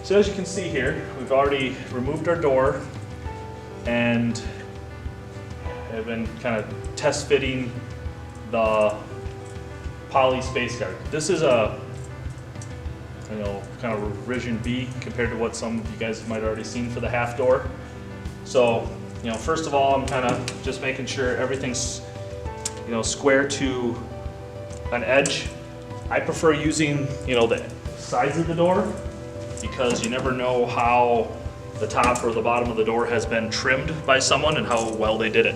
So as you can see here, we've already removed our door and have been kind of test fitting the poly space guard. This is a kind of revision B compared to what some of you guys might have already seen for the half door. So first of all, I'm kind of just making sure everything's square to an edge. I prefer using the sides of the door because you never know how the top or the bottom of the door has been trimmed by someone and how well they did it.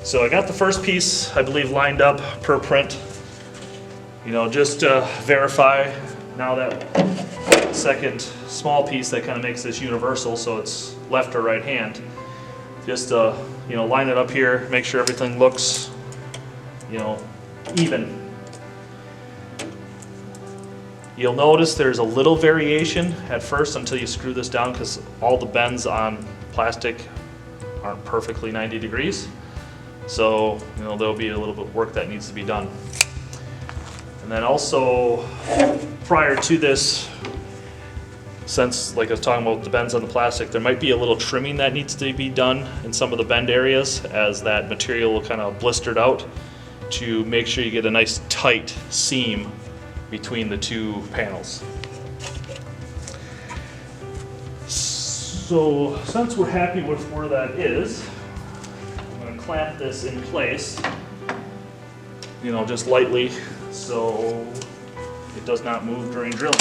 So I got the first piece, I believe, lined up per print. Just to verify. Now that second small piece that kind of makes this universal, so it's left or right hand. Just line it up here, make sure everything looks even. You'll notice there's a little variation at first until you screw this down because all the bends on plastic aren't perfectly 90 degrees. So there'll be a little bit of work that needs to be done. And then also, prior to this, since like I was talking about the bends on the plastic, there might be a little trimming that needs to be done in some of the bend areas as that material kind of blistered out to make sure you get a nice tight seam between the two panels. So since we're happy with where that is, I'm going to clamp this in place, just lightly so it does not move during drilling.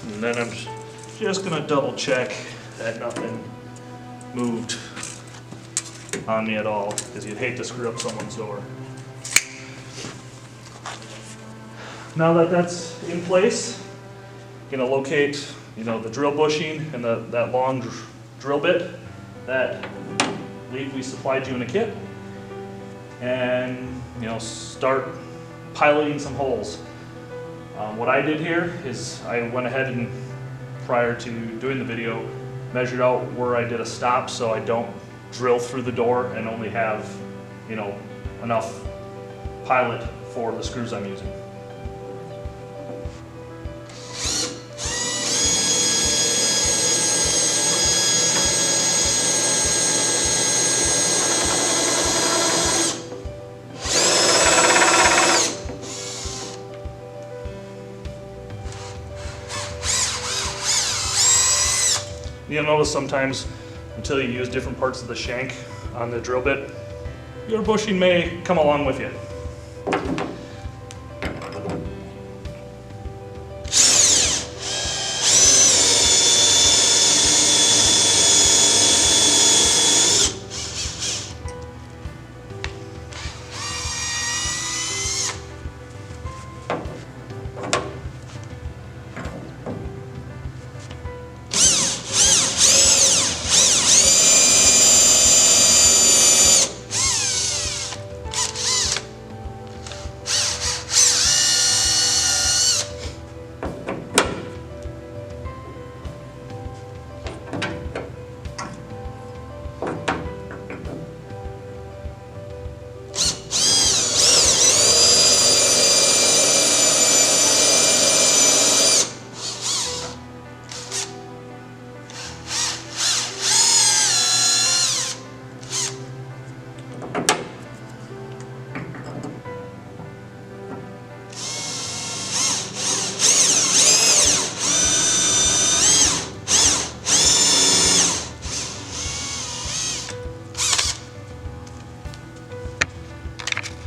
And then I'm just going to double check that nothing moved on me at all, because you'd hate to screw up someone's door. Now that that's in place, you're going to locate the drill bushing and that long drill bit that I believe we supplied you in a kit, and start piloting some holes. What I did here is I went ahead and, prior to doing the video, measured out where I did a stop so I don't drill through the door and only have enough pilot for the screws I'm using. You'll notice sometimes, until you use different parts of the shank on the drill bit, your bushing may come along with you.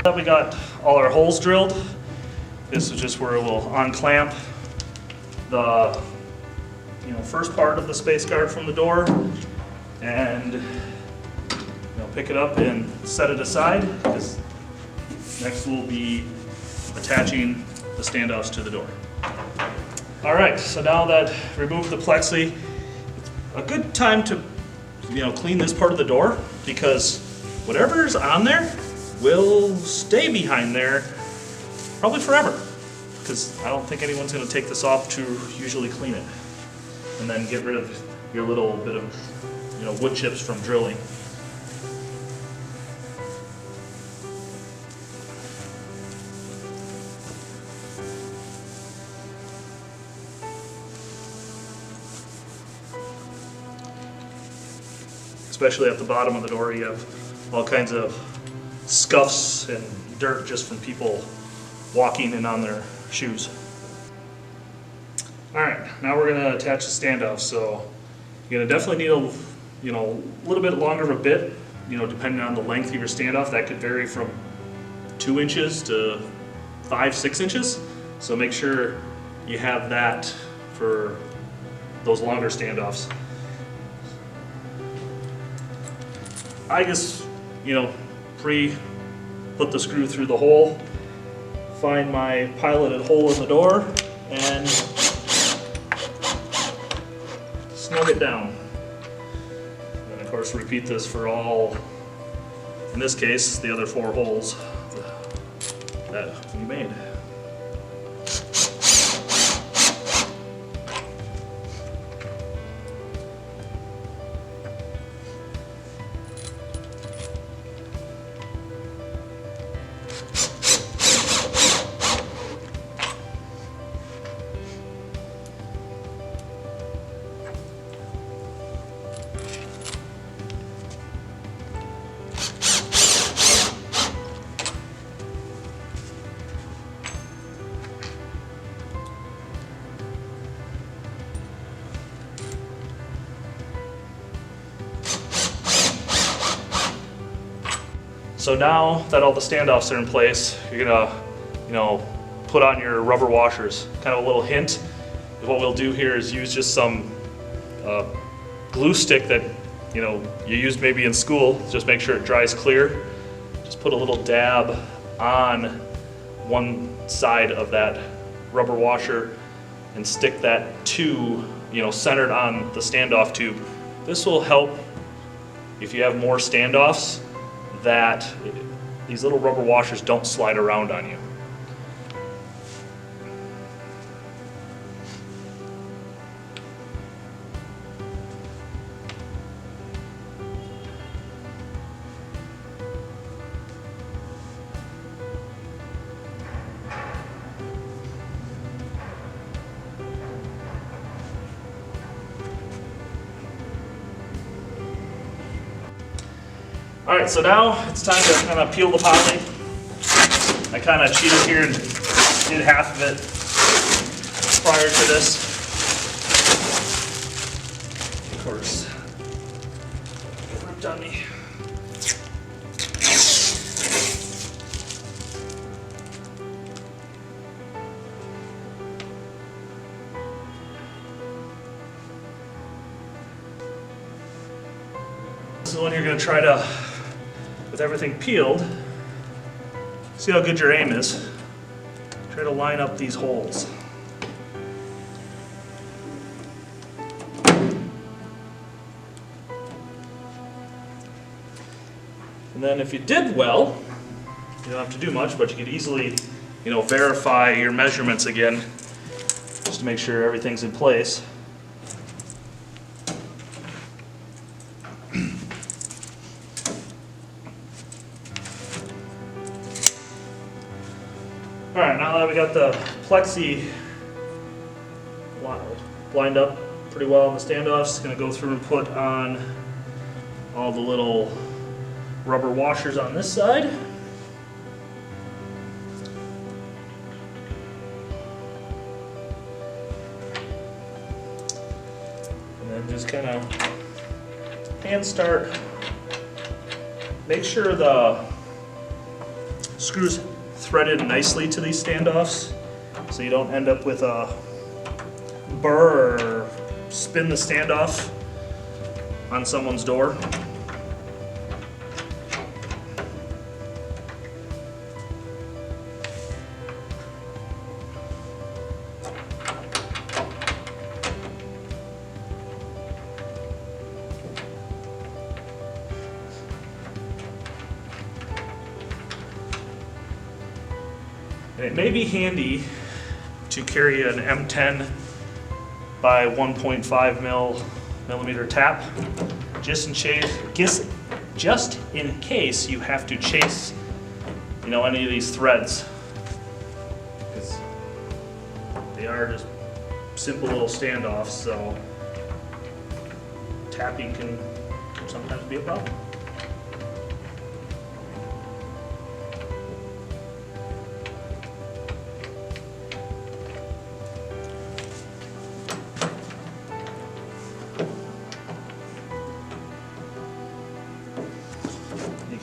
Now we got all our holes drilled. This is just where we'll unclamp the first part of the space guard from the door and pick it up and set it aside, because next we'll be attaching the standoffs to the door. Alright, so now that removed the plexi, it's a good time to clean this part of the door, because whatever's on there will stay behind there probably forever, because I don't think anyone's going to take this off to usually clean it and then get rid of your little bit of wood chips from drilling. Especially at the bottom of the door, you have all kinds of scuffs and dirt just from people walking in on their shoes. All right, now we're gonna attach the standoff. So you're gonna definitely need a little bit longer of a bit, depending on the length of your standoff. That could vary from 2 inches to 5-6 inches. So make sure you have that for those longer standoffs. I just, put the screw through the hole, find my piloted hole in the door, and snug it down. And of course repeat this for all, in this case, the other 4 holes that we made. So now that all the standoffs are in place, you're gonna, put on your rubber washers. Kind of a little hint, what we'll do here is use just some glue stick that you used maybe in school. Just make sure it dries clear. Just put a little dab on one side of that rubber washer and stick that tube, centered on the standoff tube. This will help if you have more standoffs, that these little rubber washers don't slide around on you. All right, so now it's time to kind of peel the poly. I kind of cheated here and did half of it prior to this. Of course, it ripped on me. This is when you're going to try to, with everything peeled, see how good your aim is. Try to line up these holes. And then if you did well, you don't have to do much, but you could easily, verify your measurements again, just to make sure everything's in place. All right, now that we got the Plexi lined up pretty well on the standoffs, going to go through and put on all the little rubber washers on this side. And then just kind of hand start. Make sure the screws threaded nicely to these standoffs so you don't end up with a burr or spin the standoff on someone's door. And it may be handy to carry an M10 by 1.5 mil millimeter tap, just in case you have to chase, you know, any of these threads, because they are just simple little standoffs, so tapping can sometimes be a problem.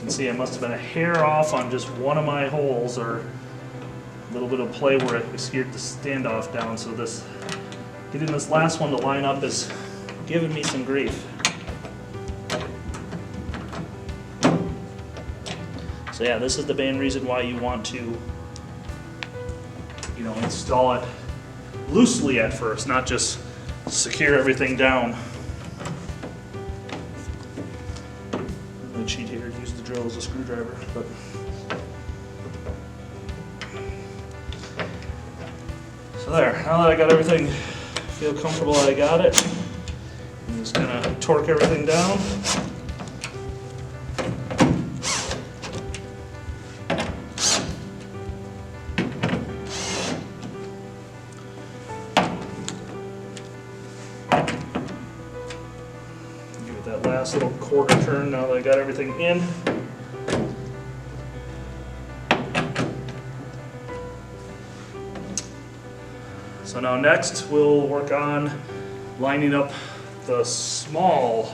See, I must have been a hair off on just one of my holes, or a little bit of play where I steered the standoff down, so getting this last one to line up is giving me some grief. So yeah, this is the main reason why you want to, you know, install it loosely at first, not just secure everything down. Cheat here, use the drill as a screwdriver, but so there. Now that I got everything, feel comfortable that I got it, I'm just gonna torque everything down. That last little quarter turn now that I got everything in. So now next we'll work on lining up the small,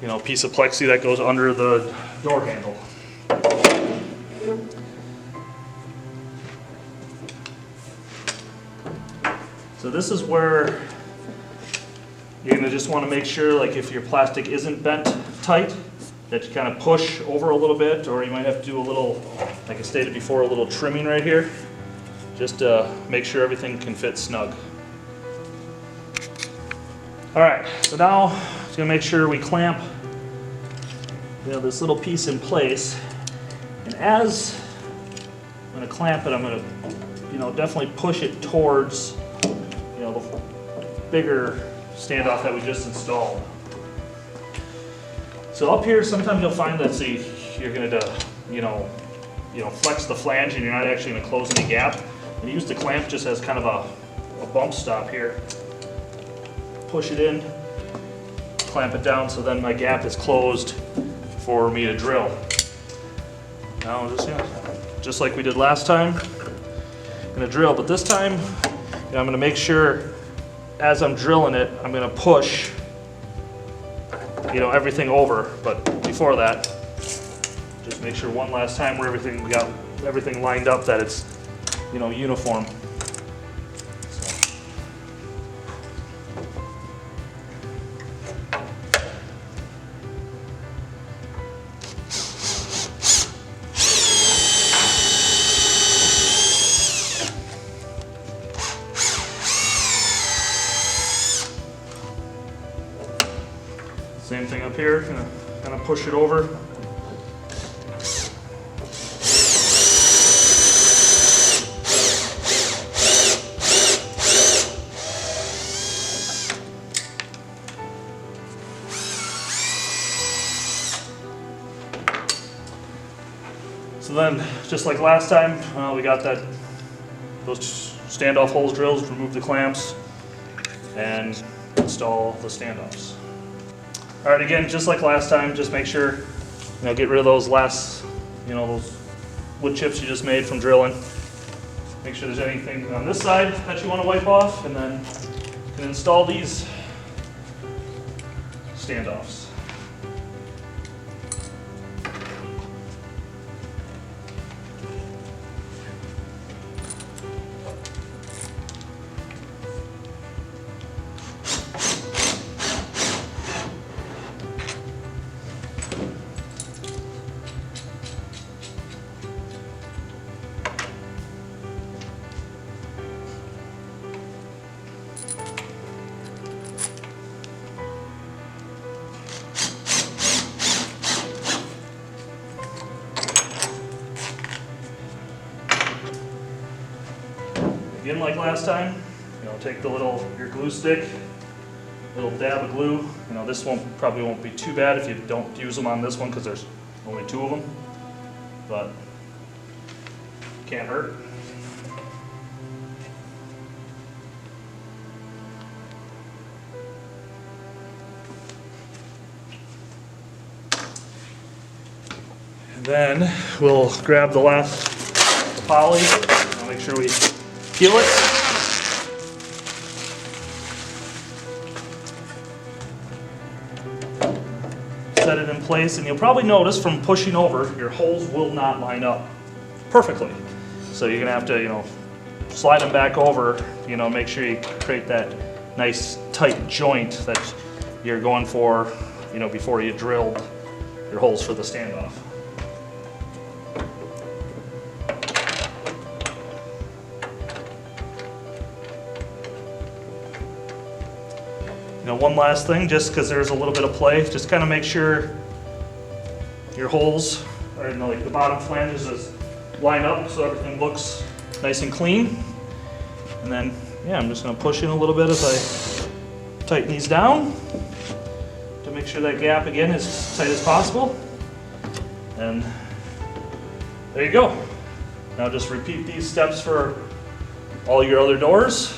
you know, piece of plexi that goes under the door handle. So this is where you're going to just want to make sure, like, if your plastic isn't bent tight, that you kind of push over a little bit, or you might have to do a little, like I stated before, a little trimming right here, just to make sure everything can fit snug. All right, so now just going to make sure we clamp, you know, this little piece in place, and as I'm going to clamp it, I'm going to, you know, definitely push it towards, you know, the bigger standoff that we just installed. So up here, sometimes you'll find that, see, you're going to, you know, flex the flange, and you're not actually going to close any gap. And use the clamp just as kind of a bump stop here. Push it in, clamp it down, so then my gap is closed for me to drill. Now, just like we did last time, I'm going to drill, but this time, you know, I'm going to make sure, as I'm drilling it, I'm going to push, you know, everything over. But before that, just make sure one last time we got everything lined up, that it's, you know, uniform. Same thing up here, gonna kind of push it over. So then, just like last time, we got those standoff holes drilled, remove the clamps, and install the standoffs. All right, again, just like last time, just make sure, you know, get rid of those last, you know, those wood chips you just made from drilling. Make sure there's anything on this side that you want to wipe off, and then you can install these standoffs. Again, like last time, you know, take your glue stick, little dab of glue. You know, this one probably won't be too bad if you don't use them on this one because there's only 2 of them, but can't hurt. And then we'll grab the last poly. I'll make sure we peel it. Set it in place, and you'll probably notice from pushing over, your holes will not line up perfectly. So you're gonna have to, you know, slide them back over, you know, make sure you create that nice tight joint that you're going for, you know, before you drilled your holes for the standoff. You know, one last thing, just because there's a little bit of play, just kind of make sure your holes, or you know, like the bottom flanges is line up so everything looks nice and clean. And then, yeah, I'm just going to push in a little bit as I tighten these down to make sure that gap again is as tight as possible. And there you go. Now just repeat these steps for all your other doors.